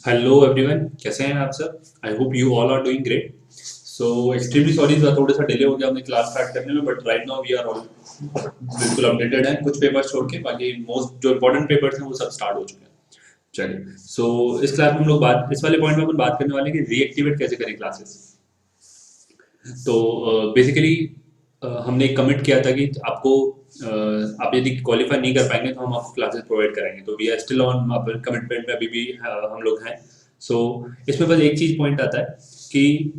Hello everyone, कैसे हैं आप सब। I hope you all are doing great. So extremely sorry, थोड़ा सा डिले हो गया हमने क्लास स्टार्ट करने में, but right now we are all बिल्कुल अपडेटेड हैं। कुछ पेपर्स छोड़ के बाकी मोस्ट जो इंपॉर्टेंट पेपर्स हैं वो सब स्टार्ट हो चुके हैं। चलिए, सो इस क्लास में हम लोग बात इस वाले पॉइंट में अपन बात करने वाले हैं कि रीएक्टिवेट कैसे करें क्लासेस। तो बेसिकली हमने एक कमिट किया था कि आपको आप यदि क्वालिफाई नहीं कर पाएंगे तो हम आपको क्लासेस प्रोवाइड करेंगे। तो we are still on commitment में अभी भी हम लोग हैं। सो इसमें बस एक चीज पॉइंट आता है कि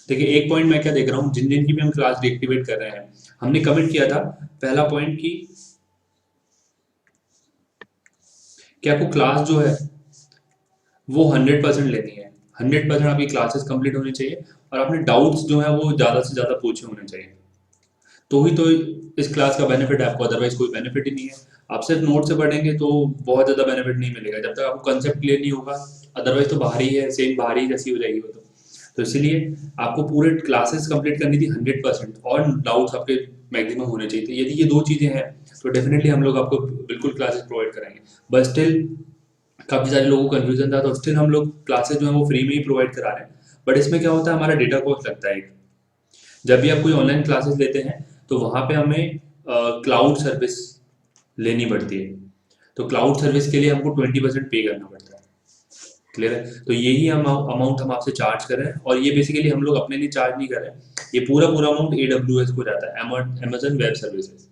देखिए, एक पॉइंट मैं क्या देख रहा हूँ, जिन जिन की भी हम क्लास डीएक्टिवेट कर रहे हैं, हमने कमिट किया था पहला पॉइंट कि आपको क्लास जो है वो 100% लेनी है। 100% आपकी क्लासेस कंप्लीट होनी चाहिए और आपने डाउट्स जो है वो ज़्यादा से ज़्यादा पूछे होने चाहिए। तो ही तो इस क्लास का बेनिफिट है आपको, अदरवाइज कोई बेनिफिट ही नहीं है। आप सिर्फ नोट से पढ़ेंगे तो बहुत ज़्यादा बेनिफिट नहीं मिलेगा जब तक आपको कंसेप्ट क्लियर नहीं होगा। अदरवाइज तो बाहर ही है, सेम बाहर ही जैसी हो जाएगी वो तो इसीलिए आपको पूरे क्लासेस कंप्लीट करनी थी 100% और डाउट्स आपके मैक्सिमम होने चाहिए थे। यदि ये दो चीज़ें हैं तो डेफिनेटली हम लोग आपको बिल्कुल क्लासेस प्रोवाइड कराएंगे। बट स्टिल काफ़ी सारे लोगों को कन्फ्यूजन था, तो स्टिल हम लोग क्लासेस जो है वो फ्री में ही प्रोवाइड करा रहे हैं। बट इसमें क्या होता है, हमारा डेटा कॉस्ट लगता है एक। जब भी आप कोई ऑनलाइन क्लासेस लेते हैं तो वहाँ पे हमें क्लाउड सर्विस लेनी पड़ती है। तो क्लाउड सर्विस के लिए हमको 20% पे करना पड़ता है। क्लियर है। तो यही हम अमाउंट हम आपसे चार्ज कर रहे हैं और ये बेसिकली हम लोग अपने लिए चार्ज नहीं कर रहे हैं। ये पूरा पूरा अमाउंट AWS को जाता है, अमेजन वेब सर्विसेज।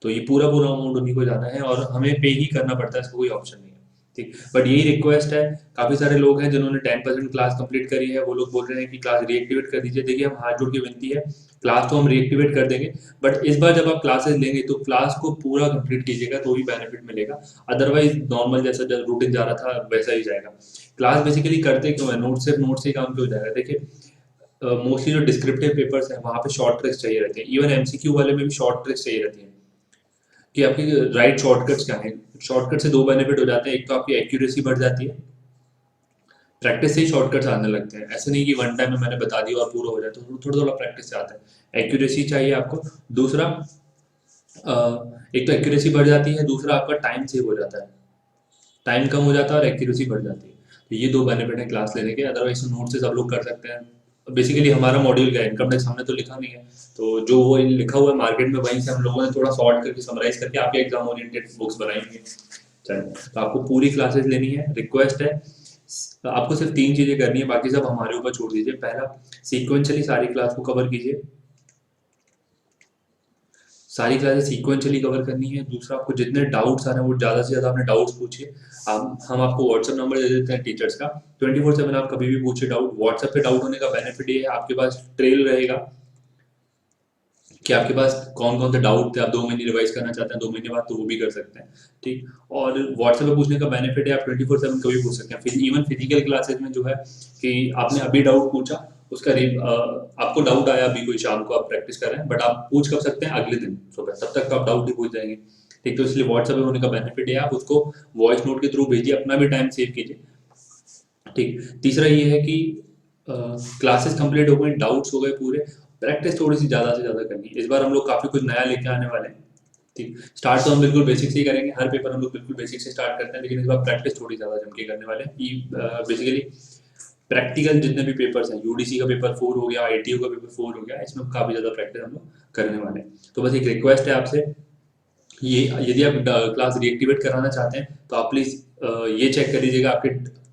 तो ये पूरा पूरा अमाउंट उन्हीं को जाना है और हमें पे ही करना पड़ता है, इसका कोई ऑप्शन नहीं है। ठीक, बट यही रिक्वेस्ट है। काफ़ी सारे लोग हैं जिन्होंने 10% क्लास कंप्लीट करी है, वो लोग बोल रहे हैं कि क्लास रीएक्टिवेट कर दीजिए। देखिए, हम हाथ जोड़ के विनती है, क्लास तो हम रीएक्टिवेट कर देंगे, बट इस बार जब आप क्लासेस लेंगे तो क्लास को पूरा कंप्लीट कीजिएगा तो ही बेनिफिट मिलेगा। अदरवाइज नॉर्मल जैसा जब रूटीन जा रहा था वैसा ही जाएगा। क्लास बेसिकली करते क्यों है, नोट सिर्फ नोट से ही काम क्यों हो जाएगा। देखिए, मोस्टली जो डिस्क्रिप्टिव पेपर्स हैं वहाँ पे शॉर्ट ट्रिक्स चाहिए रहते हैं। इवन एमसीक्यू वाले में भी शॉर्ट ट्रिक्स चाहिए रहती हैं कि आपकी राइट शॉर्टकट्स क्या है। शॉर्टकट से दो बेनिफिट हो जाते हैं, एक तो आपकी एक्यूरेसी बढ़ जाती है, प्रैक्टिस से ही शॉर्टकट्स आने लगते हैं। ऐसे नहीं कि वन टाइम में मैंने बता दिया और पूरा हो जाए, तो थोड़ा थोड़ा प्रैक्टिस से आता है। एक्यूरेसी चाहिए आपको। दूसरा, एक तो एक्यूरेसी बढ़ जाती है, दूसरा आपका टाइम सेव हो जाता है। टाइम कम हो जाता है और एक्यूरेसी बढ़ जाती है। तो ये दो बेनिफिट है क्लास लेने के। अदरवाइज तो नोट से सब लोग कर सकते हैं। बेसिकली हमारा मॉड्यूल क्या है, इनकम टैक्स हमने तो लिखा नहीं है, तो जो वो लिखा हुआ है मार्केट में वहीं से हम लोगों ने थोड़ा सॉर्ट करके समराइज करके आपके एग्जाम ओरिएंटेड बुक्स बनाएंगे। चलो, तो आपको पूरी क्लासेस लेनी है, रिक्वेस्ट है। आपको सिर्फ 3 चीजें करनी है, बाकी सब हमारे ऊपर छोड़ दीजिए। पहला, सीक्वेंशियली सारी क्लास को कवर कीजिए। सारी क्लासेस सीक्वेंशियली कवर करनी है। दूसरा, आपको जितने डाउट्स आ रहे हैं वो ज़्यादा से ज़्यादा अपने डाउट्स पूछिए। हम आपको व्हाट्सएप नंबर दे देते हैं टीचर्स का। 24/7 आप कभी भी पूछिए डाउट। व्हाट्सएप पे डाउट होने का बेनिफिट ये है, आपके पास ट्रेल रहेगा कि आपके पास कौन कौन से डाउट थे। आप 2 महीने रिवाइज करना चाहते हैं 2 महीने बाद, तो वो भी कर सकते हैं। ठीक, और व्हाट्सएप पे पूछने का बेनिफिट है, आप 24/7 कभी पूछ सकते हैं। फिर इवन फिजिकल क्लासेज में जो है कि आपने अभी डाउट पूछा, आपको डाउट आया अभी कोई शाम को आप प्रैक्टिस कर रहे हैं, बट आप पूछ कब सकते हैं, अगले दिन सुबह, तब तक तो आप डाउट ही पूछ जाएंगे। ठीक, तो इसलिए व्हाट्सएप पे होने का बेनिफिट है, आप उसको वॉइस नोट के थ्रू भेजिए, अपना भी टाइम सेव कीजिए। ठीक, तीसरा ये है कि क्लासेस कंप्लीट हो गई, डाउट्स हो गए पूरे, प्रैक्टिस थोड़ी सी ज़्यादा से ज़्यादा करनी है। इस बार हम लोग काफ़ी कुछ नया लेके आने वाले हैं। ठीक, स्टार्ट तो हम बिल्कुल बेसिक से ही करेंगे, हर पेपर हम लोग बिल्कुल बेसिक से स्टार्ट करते हैं, लेकिन इस बार प्रैक्टिस थोड़ी ज़्यादा जम के करने वाले हैं। बेसिकली प्रैक्टिकल जितने भी पेपर्स हैं, यूडीसी का पेपर 4 हो गया, आईटीओ का पेपर 4 हो गया, इसमें काफ़ी ज़्यादा प्रैक्टिस हम लोग करने वाले हैं। तो बस एक रिक्वेस्ट है आपसे, ये यदि आप क्लास रीएक्टिवेट कराना चाहते हैं तो आप प्लीज़ ये चेक कर लीजिएगा आपके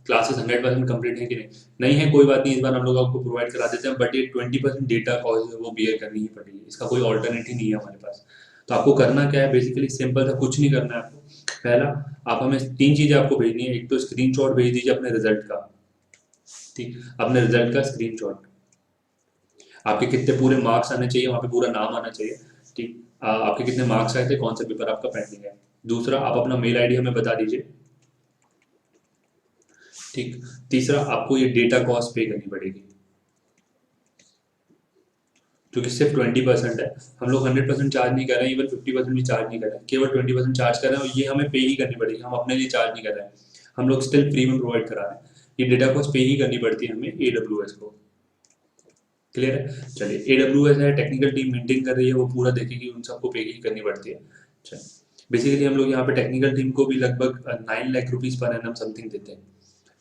क्लासेस 100% कंप्लीट है कि नहीं। नहीं है कोई बात नहीं, इस बार हम लोग आपको प्रोवाइड करा देते हैं, बट ये 20% डेटा कॉस्ट है वो बियर करनी ही पड़ेगी, इसका कोई ऑल्टरनेट ही नहीं है हमारे पास। तो आपको करना क्या है, बेसिकली सिंपल सा, कुछ नहीं करना है आपको। पहला, आप हमें 3 चीज़ें आपको भेजनी है। एक तो स्क्रीनशॉट भेज दीजिए अपने रिजल्ट का। ठीक, अपने रिजल्ट का स्क्रीनशॉट, आपके कितने पूरे मार्क्स आने चाहिए, वहाँ पे पूरा नाम आना चाहिए। ठीक, आपके कितने मार्क्स आए थे, कौन सा पेपर आपका पेंडिंग है। दूसरा, आप अपना मेल आईडी हमें बता दीजिए। ठीक, तीसरा, आपको ये डेटा कॉस्ट पे करनी पड़ेगी, क्योंकि सिर्फ 20% है। हम लोग 100% चार्ज नहीं कर रहे हैं, इवन 50% भी चार्ज नहीं कर रहे हैं, केवल 20% चार्ज कर रहे हैं और ये हमें पे ही करनी पड़ेगी। हम अपने लिए चार्ज नहीं कर रहे हैं, हम लोग स्टिल फ्री में प्रोवाइड करा रहे हैं। ये डेटा कॉस्ट पे ही करनी पड़ती है हमें AWS को। क्लियर है। चलिए, AWS है, टेक्निकल टीम मेंटेन कर रही है, वो पूरा देखेगी, उन सबको पे ही करनी पड़ती है। चलिए, बेसिकली हम लोग यहाँ पे टेक्निकल टीम को भी लगभग 9 lakh rupees per annum something देते हैं,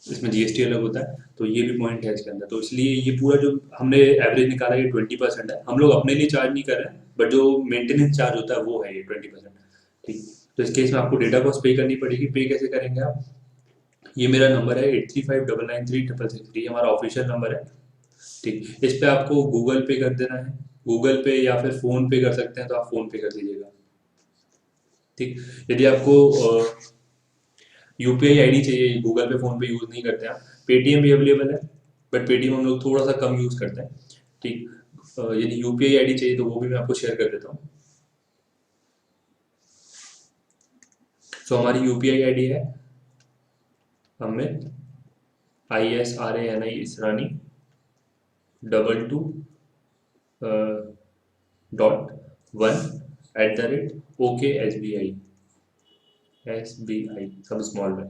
इसमें जीएसटी अलग होता है, तो ये भी पॉइंट है इसके अंदर। तो इसलिए ये पूरा जो हमने एवरेज निकाला ये 20% है, हम लोग अपने लिए चार्ज नहीं कर रहे हैं, बट जो मेंटेनेंस चार्ज होता है वो है ये 20%। ठीक, तो इस केस में आपको डेटा कॉस्ट पे करनी पड़ेगी। पे कैसे करेंगे आप, ये मेरा नंबर है 8359936663, हमारा ऑफिशियल नंबर है। ठीक, इस पे आपको गूगल पे कर देना है, गूगल पे या फिर फ़ोन पे कर सकते हैं तो आप फ़ोन पे कर दीजिएगा। ठीक, यदि आपको यूपीआई आईडी चाहिए, गूगल पे फ़ोन पे यूज़ नहीं करते हैं, पेटीएम भी अवेलेबल है, बट पेटीएम हम लोग थोड़ा सा कम यूज़ करते हैं। ठीक, यदि यूपीआई आईडी चाहिए तो वो भी मैं आपको शेयर कर देता हूँ। सो हमारी यूपीआई आईडी है अमित ISRANI इसरानी 22.1@OKSBI सब स्मॉल में।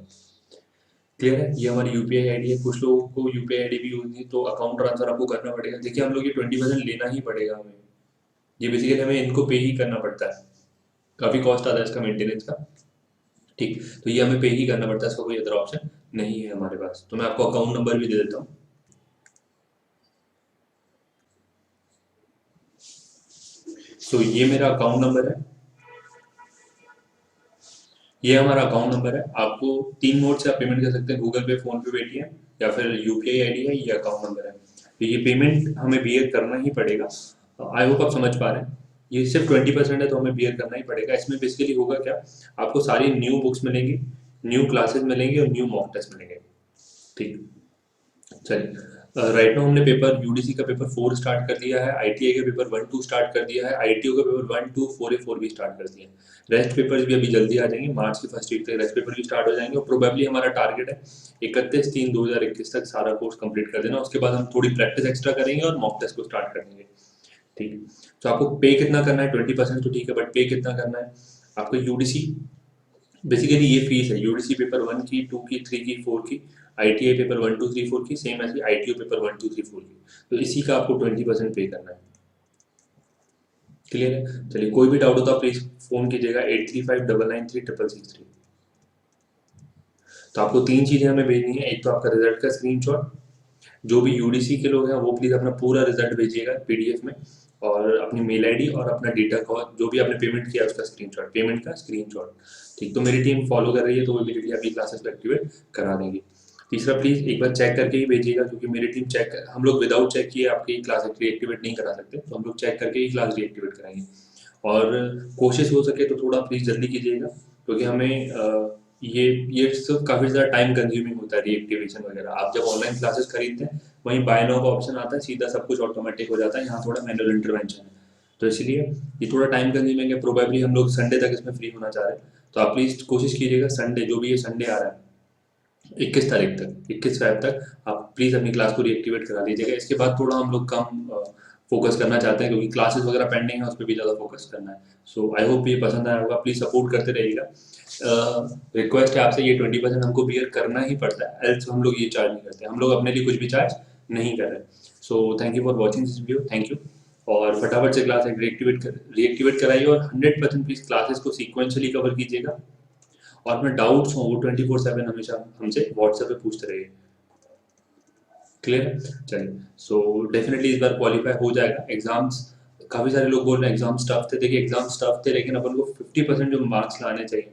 क्लियर है, ये हमारी यूपीआई आईडी है। कुछ लोगों को यूपीआई आईडी भी यूज नहीं, तो अकाउंट ट्रांसफर आपको करना पड़ेगा। देखिए हम लोग ये 20% लेना ही पड़ेगा हमें, ये बेसिकली हमें इनको पे ही करना पड़ता है, काफ़ी कॉस्ट आता है इसका मेंटेनेंस का। ठीक, तो ये हमें पे ही करना पड़ता है, इसका कोई अदर ऑप्शन नहीं है हमारे पास। तो मैं आपको अकाउंट नंबर भी दे देता हूँ। तो ये मेरा अकाउंट नंबर है, ये हमारा अकाउंट नंबर है। आपको 3 मोड से आप पेमेंट कर सकते हैं, गूगल पे, फोन पे, पेटीएम या फिर यूपीआई आईडी है, ये अकाउंट नंबर है। तो ये पेमेंट हमें बियर करना ही पड़ेगा। आई होप आप समझ पा रहे हैं, ये सिर्फ 20% है तो हमें बियर करना ही पड़ेगा। इसमें बेसिकली होगा क्या, आपको सारी न्यू बुक्स मिलेंगी, न्यू क्लासेस मिलेंगे और न्यू मॉक टेस्ट मिलेंगे। ठीक, चलिए राइट नाउ हमने पेपर यूडीसी का पेपर 4 स्टार्ट कर दिया है, आईटीआई का पेपर 1-2 स्टार्ट कर दिया है, आईटीओ का पेपर 1-2 4A 4 भी स्टार्ट कर दिया है। रेस्ट पेपर्स भी अभी जल्दी आ जाएंगे, मार्च की फर्स्ट वीक तक रेस्ट पेपर भी स्टार्ट हो जाएंगे। और प्रोबेबली हमारा टारगेट है 31/3/2021 तक सारा कोर्स कंप्लीट कर देना। उसके बाद हम थोड़ी प्रैक्टिस एक्स्ट्रा करेंगे और मॉक टेस्ट को स्टार्ट कर देंगे। ठीक, तो आपको पे कितना करना है, 20% तो ठीक है, बट पे कितना करना है आपको, यूडीसी बेसिकली ये फीस है, यूडीसी पेपर 1 की, 2 की, 3 की, 4 की, आईटीआई पेपर 1 2 3 4 की, सेम ऐसी आईटीओ पेपर 1 2 3 4 की। तो इसी का आपको 20% पे करना है। क्लियर है, चलिए कोई भी डाउट हो तो आप प्लीज फोन कीजिएगा 8359936663। तो आपको 3 चीजें हमें भेजनी है, एक तो आपका रिजल्ट का स्क्रीनशॉट, जो भी यूडीसी के लोग हैं वो प्लीज अपना पूरा रिजल्ट भेजिएगा पीडीएफ में, और अपनी मेल आईडी और अपना डेटा का जो भी आपने पेमेंट किया उसका स्क्रीनशॉट, पेमेंट का स्क्रीनशॉट। ठीक, तो मेरी टीम फॉलो कर रही है तो वो इमीडिएटली आपकी क्लासेस को एक्टिवेट करा देंगी। तीसरा, प्लीज एक बार चेक करके ही भेजिएगा, क्योंकि मेरी टीम चेक, हम लोग विदाउट चेक किए आपकी क्लास रीएक्टिवेट नहीं करा सकते, तो हम लोग चेक करके ही क्लास रीएक्टिवेट कराएंगे। और कोशिश हो सके तो थोड़ा प्लीज जल्दी कीजिएगा, क्योंकि हमें ये सब काफ़ी ज़्यादा टाइम कंज्यूमिंग होता है रीएक्टिवेशन वगैरह। आप जब ऑनलाइन क्लासेस खरीदते हैं वहीं बाय नाउ का ऑप्शन आता है, सीधा सब कुछ ऑटोमेटिक हो जाता है, यहाँ थोड़ा मैनुअल इंटरवेंशन है, तो इसलिए ये थोड़ा टाइम कंज्यूमिंग है। प्रोबेबली हम लोग संडे तक इसमें फ्री होना चाह रहे हैं, तो आप प्लीज़ कोशिश कीजिएगा संडे, जो भी ये संडे आ रहा है 21 तारीख तक, 21 फ़रवरी तक आप प्लीज़ अपनी क्लास को रीएक्टिवेट करा दीजिएगा। इसके बाद थोड़ा हम लोग कम फोकस करना चाहते हैं, क्योंकि क्लासेस वगैरह पेंडिंग है, उस पर भी ज़्यादा फोकस करना है। सो आई होप ये पसंद आया होगा, प्लीज़ सपोर्ट करते रहिएगा। रिक्वेस्ट है आपसे, ये 20% हमको बियर करना ही पड़ता है, एल्स हम लोग ये चार्ज नहीं करते, हम लोग अपने लिए कुछ भी चार्ज नहीं कर रहे। So thank you for watching this video, thank you. और फटाफट से क्लास रीएक्टिवेट कराइए, और 100% प्लीज़ क्लासेस को सीक्वेंशियली कवर कीजिएगा, और अपने डाउट्स हों वो 24/7 हमेशा हमसे व्हाट्सएप पे पूछते रहिए। क्लियर है, चलिए। सो डेफिनेटली इस बार क्वालिफाई हो जाएगा। एग्जाम्स, काफ़ी सारे लोग बोल रहे हैं एग्जाम्स टफ थे, देखिए एग्जाम्स टफ थे, लेकिन अपन को 50% जो मार्क्स लाने चाहिए,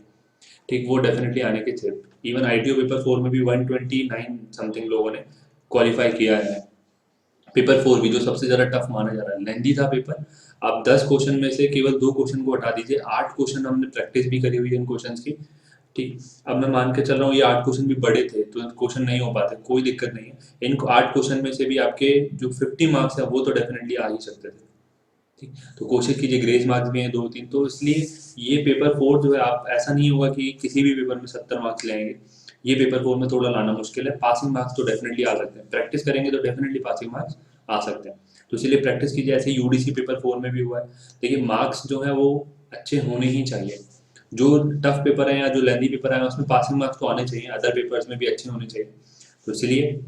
ठीक, वो डेफिनेटली आने के थे। इवन आईटीओ पेपर 4 में भी 129 समथिंग लोगों ने क्वालिफाई किया है। पेपर 4 भी जो सबसे ज़्यादा टफ माना जा रहा है, लेंदी था पेपर। आप 10 क्वेश्चन में से केवल 2 क्वेश्चन को हटा दीजिए, 8 क्वेश्चन हमने प्रैक्टिस भी करी हुई है इन क्वेश्चन की। ठीक, अब मैं मान के चल रहा हूँ ये 8 क्वेश्चन भी बड़े थे तो क्वेश्चन नहीं हो पाते, कोई दिक्कत नहीं है। इन 8 क्वेश्चन में से भी आपके जो 50 मार्क्स है वो तो डेफिनेटली आ ही सकते थे। ठीक, तो कोशिश कीजिए, ग्रेस मार्क्स भी हैं 2-3, तो इसलिए ये पेपर 4 जो है, आप ऐसा नहीं होगा कि किसी भी पेपर में 70 मार्क्स ले आएंगे। ये पेपर 4 में थोड़ा लाना मुश्किल है। पासिंग मार्क्स तो डेफिनेटली आ सकते हैं, प्रैक्टिस करेंगे तो डेफिनेटली पासिंग मार्क्स आ सकते हैं, तो इसलिए प्रैक्टिस कीजिए। ऐसे यूडीसी पेपर 4 में भी हुआ है। देखिए मार्क्स जो है वो अच्छे होने ही चाहिए, जो टफ पेपर है या जो लेंदी पेपर है उसमें पासिंग मार्क्स तो आने चाहिए, अदर पेपर्स में भी अच्छे होने चाहिए। तो इसलिए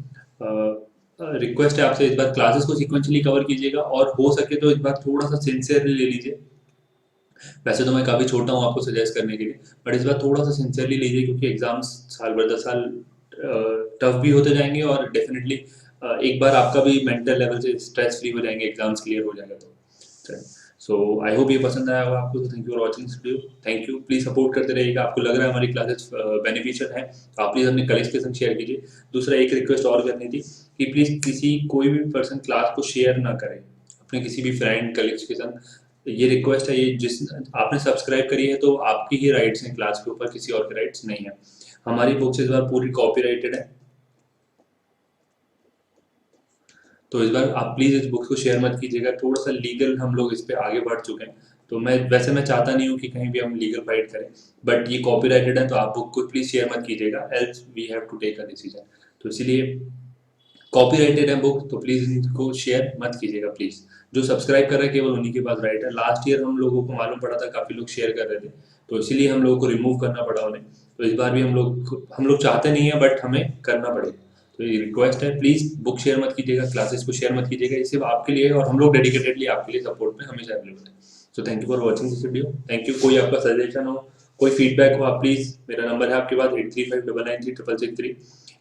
रिक्वेस्ट है आपसे, इस बार क्लासेस को सीक्वेंशियली कवर कीजिएगा, और हो सके तो इस बार थोड़ा सा सिंसियरली ले लीजिए, वैसे तो मैं काफ़ी छोटा हूँ आपको सजेस्ट करने के लिए, बट इस बार थोड़ा सा सिंसियरली लीजिए क्योंकि एग्जाम्स साल भर 10 साल टफ भी होते जाएंगे और डेफिनेटली एक बार आपका भी मेंटल लेवल से स्ट्रेस फ्री हो जाएंगे, एग्जाम्स क्लियर हो जाएगा तो। सो आई होप ये पसंद आया होगा आपको। Thank you for watching this video. Thank you, please support करते रहिएगा। आपको लग रहा है हमारी क्लासेस बेनिफिशियल है तो आप प्लीज़ अपने कलीग्स के संग शेयर कीजिए। दूसरा एक रिक्वेस्ट और करनी थी कि प्लीज़ किसी कोई भी पर्सन क्लास को शेयर ना करे अपने किसी भी फ्रेंड कलीग्स के संग। ये रिक्वेस्ट है, ये जिस आपने सब्सक्राइब करी है तो आपकी ही राइट्स हैं क्लास के ऊपर, किसी और के राइट्स नहीं है। हमारी बुक्स इस बार पूरी कॉपीराइटेड है, तो इस बार आप प्लीज़ इस बुक को शेयर मत कीजिएगा। थोड़ा सा लीगल हम लोग इस पे आगे बढ़ चुके हैं, तो मैं चाहता नहीं हूँ कि कहीं भी हम लीगल फाइट करें, बट ये कॉपीराइटेड है तो आप बुक को प्लीज़ शेयर मत कीजिएगा, else we have to take a decision. तो इसीलिए कॉपीराइटेड है बुक, तो प्लीज़ इनको शेयर मत कीजिएगा प्लीज़। जो सब्सक्राइब कर रहे हैं केवल उन्हीं के पास राइट है। लास्ट ईयर हम लोगों को मालूम पड़ा था काफ़ी लोग शेयर कर रहे थे, तो इसीलिए हम लोगों को रिमूव करना पड़ा उन्हें। तो इस बार भी हम लोग चाहते नहीं है बट हमें करना पड़ेगा। तो ये रिक्वेस्ट है, प्लीज़ बुक शेयर मत कीजिएगा, क्लासेस को शेयर मत कीजिएगा, ये सिर्फ आपके लिए है और हम लोग डेडिकेटेडली आपके लिए सपोर्ट में हमेशा अवेलेबल है। So thank you for watching this video. Thank you. कोई आपका सजेशन हो, कोई फीडबैक हो, आप प्लीज़, मेरा नंबर है आपके पास 8359936663।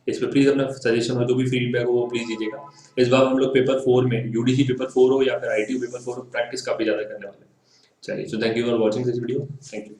इस पर प्लीज़ अपना सजेशन हो, जो भी फीडबैक हो वो प्लीज़ दीजिएगा। इस बार हम लोग पेपर 4 में यूडीसी पेपर 4 हो या फिर आईटी पेपर 4 हो, प्रैक्टिस काफ़ी ज़्यादा करने वाले हैं। चलिए, so thank you for watching this video. Thank you.